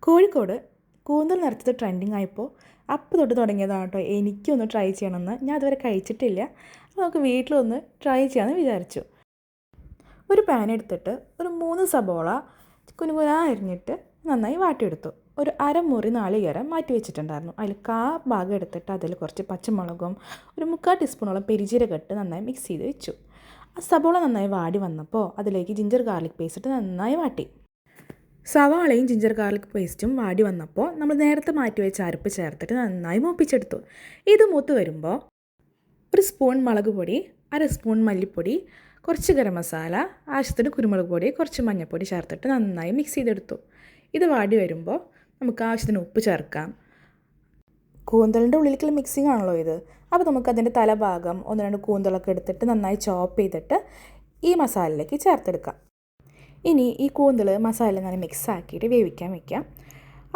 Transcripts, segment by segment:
കോഴിക്കോട് കൂന്തൽ നിറച്ചത് ട്രെൻഡിങ് ആയപ്പോൾ അപ്പോൾ തൊട്ട് തുടങ്ങിയതാണ് കേട്ടോ എനിക്കൊന്ന് ട്രൈ ചെയ്യണമെന്ന്. ഞാൻ അതുവരെ കഴിച്ചിട്ടില്ല. അപ്പോൾ നമുക്ക് വീട്ടിലൊന്ന് ട്രൈ ചെയ്യാമെന്ന് വിചാരിച്ചു. ഒരു പാൻ എടുത്തിട്ട് ഒരു 3 സബോള കുനുകുനാ അരിഞ്ഞിട്ട് നന്നായി വാട്ടിയെടുത്തു. ഒരു അരമുറി നാളികേരം മാറ്റി വെച്ചിട്ടുണ്ടായിരുന്നു. അതിൽ ഭാഗം എടുത്തിട്ട് അതിൽ കുറച്ച് പച്ചമുളകും ഒരു 3/4 ടീസ്പൂണോളം പെരിഞ്ജീരകം ഇട്ട് നന്നായി മിക്സ് ചെയ്ത് വെച്ചു. ആ സബോള നന്നായി വാടി വന്നപ്പോൾ അതിലേക്ക് ജിഞ്ചർ ഗാർലിക് പേസ്റ്റ് ഇട്ട് നന്നായി വാട്ടി. സവാളയും ജിഞ്ചർ ഗാർലിക് പേസ്റ്റും വാടി വന്നപ്പോൾ നമ്മൾ നേരത്തെ മാറ്റി വെച്ച അരപ്പ് ചേർത്തിട്ട് നന്നായി മൂപ്പിച്ചെടുത്തു. ഇത് മൂത്ത് വരുമ്പോൾ 1 സ്പൂൺ മുളക് പൊടി, 1/2 സ്പൂൺ മല്ലിപ്പൊടി, കുറച്ച് ഗരം മസാല, ആവശ്യത്തിന് കുരുമുളക് പൊടി, കുറച്ച് മഞ്ഞൾപ്പൊടി ചേർത്തിട്ട് നന്നായി മിക്സ് ചെയ്തെടുത്തു. ഇത് വാടി വരുമ്പോൾ നമുക്ക് ആവശ്യത്തിന് ഉപ്പ് ചേർക്കാം. കൂന്തലിൻ്റെ ഉള്ളിലേക്കുള്ള മിക്സിംഗ് ആണല്ലോ ഇത്. അപ്പോൾ നമുക്കതിൻ്റെ തലഭാഗം 1-2 കൂന്തലൊക്കെ എടുത്തിട്ട് നന്നായി ചോപ്പ് ചെയ്തിട്ട് ഈ മസാലയിലേക്ക് ചേർത്തെടുക്കാം. ഇനി ഈ കൂന്തൽ മസാല നന്നായി മിക്സ് ആക്കിയിട്ട് വേവിക്കാൻ വയ്ക്കാം.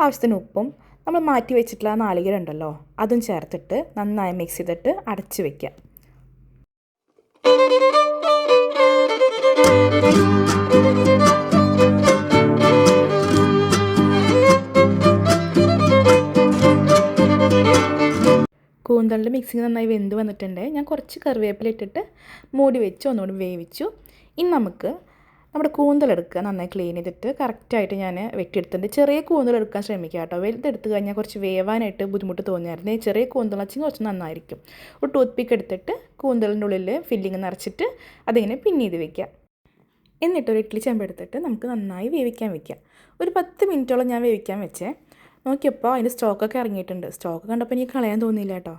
ആവശ്യത്തിന് ഉപ്പും നമ്മൾ മാറ്റി വെച്ചിട്ടുള്ള നാളികേരം ഉണ്ടല്ലോ അതും ചേർത്തിട്ട് നന്നായി മിക്സ് ചെയ്തിട്ട് അടച്ച് വയ്ക്കാം. കൂന്തലിൻ്റെ മിക്സിങ് നന്നായി വെന്ത് വന്നിട്ടുണ്ട്. ഞാൻ കുറച്ച് കറിവേപ്പില ഇട്ടിട്ട് മൂടി വെച്ച് ഒന്നുകൂടി വേവിച്ചു. ഇനി നമുക്ക് നമ്മുടെ കൂന്തലെടുക്കുക. നന്നായി ക്ലീൻ ചെയ്തിട്ട് കറക്റ്റായിട്ട് ഞാൻ വെട്ടിയെടുത്തിട്ടുണ്ട്. ചെറിയ കൂന്തലെടുക്കാൻ ശ്രമിക്കുക കേട്ടോ. വലുതെടുത്ത് കഴിഞ്ഞാൽ കുറച്ച് വേവാനായിട്ട് ബുദ്ധിമുട്ട് തോന്നിയായിരുന്നു. ഈ ചെറിയ കൂന്തൽ വെച്ചെങ്കിൽ കുറച്ച് നന്നായിരിക്കും. ഒരു ടൂത്ത് പിക്ക് എടുത്തിട്ട് കൂന്തലിൻ്റെ ഉള്ളിൽ ഫില്ലിങ് നിറച്ചിട്ട് അതിങ്ങനെ പിൻ ചെയ്ത് വെക്കുക. എന്നിട്ടൊരു ഇഡ്ഡലി ചെമ്പെടുത്തിട്ട് നമുക്ക് നന്നായി വേവിക്കാൻ വയ്ക്കാം. ഒരു 10 മിനിറ്റോളം ഞാൻ വേവിക്കാൻ വെച്ചേ. നോക്കിയപ്പോൾ അതിൻ്റെ സ്റ്റോക്കൊക്കെ ഇറങ്ങിയിട്ടുണ്ട്. സ്റ്റോക്ക് കണ്ടപ്പോൾ എനിക്ക് കളയാൻ തോന്നിയില്ല കേട്ടോ.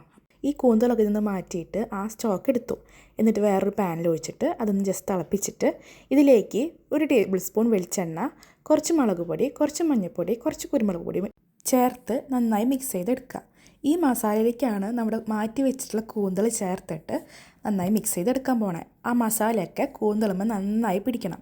ഈ കൂന്തലൊക്കെ നിന്ന് മാറ്റിയിട്ട് ആ സ്റ്റോക്ക് എടുത്തു. എന്നിട്ട് വേറൊരു പാനിൽ ഒഴിച്ചിട്ട് അതൊന്ന് ജസ്റ്റ് തിളപ്പിച്ചിട്ട് ഇതിലേക്ക് 1 ടേബിൾ സ്പൂൺ വെളിച്ചെണ്ണ, കുറച്ച് മുളക് പൊടി, കുറച്ച് മഞ്ഞൾപ്പൊടി, കുറച്ച് കുരുമുളക് പൊടി ചേർത്ത് നന്നായി മിക്സ് ചെയ്തെടുക്കുക. ഈ മസാലയിലേക്കാണ് നമ്മുടെ മാറ്റി വെച്ചിട്ടുള്ള കൂന്തൽ ചേർത്തിട്ട് നന്നായി മിക്സ് ചെയ്തെടുക്കാൻ പോണേ. ആ മസാലയൊക്കെ കൂന്തലുമ്പോൾ നന്നായി പിടിക്കണം.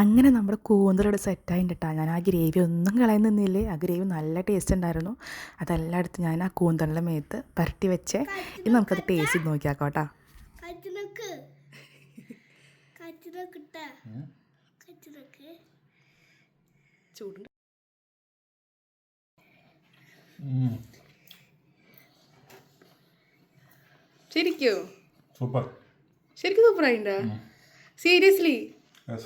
അങ്ങനെ നമ്മുടെ കൂന്തലോട് സെറ്റായിട്ട് കേട്ടോ. ഞാൻ ആ ഗ്രേവി ഒന്നും കളയാൻ നിന്നില്ലേ. ആ ഗ്രേവി നല്ല ടേസ്റ്റ് ഉണ്ടായിരുന്നു. അതെല്ലാം എടുത്ത് ഞാൻ ആ കൂന്തലിൻ്റെ മേത്ത് പരട്ടി വെച്ചേ. ഇനി നമുക്കത് ടേസ്റ്റ് ചെയ്ത് നോക്കിയാക്കാം കേട്ടോ. ചൂടുണ്ട്. ശരിക്കും സൂപ്പർ. ശരിക്കും സൂപ്പറായിട്ടാ? സീരിയസ്ലി? Yes.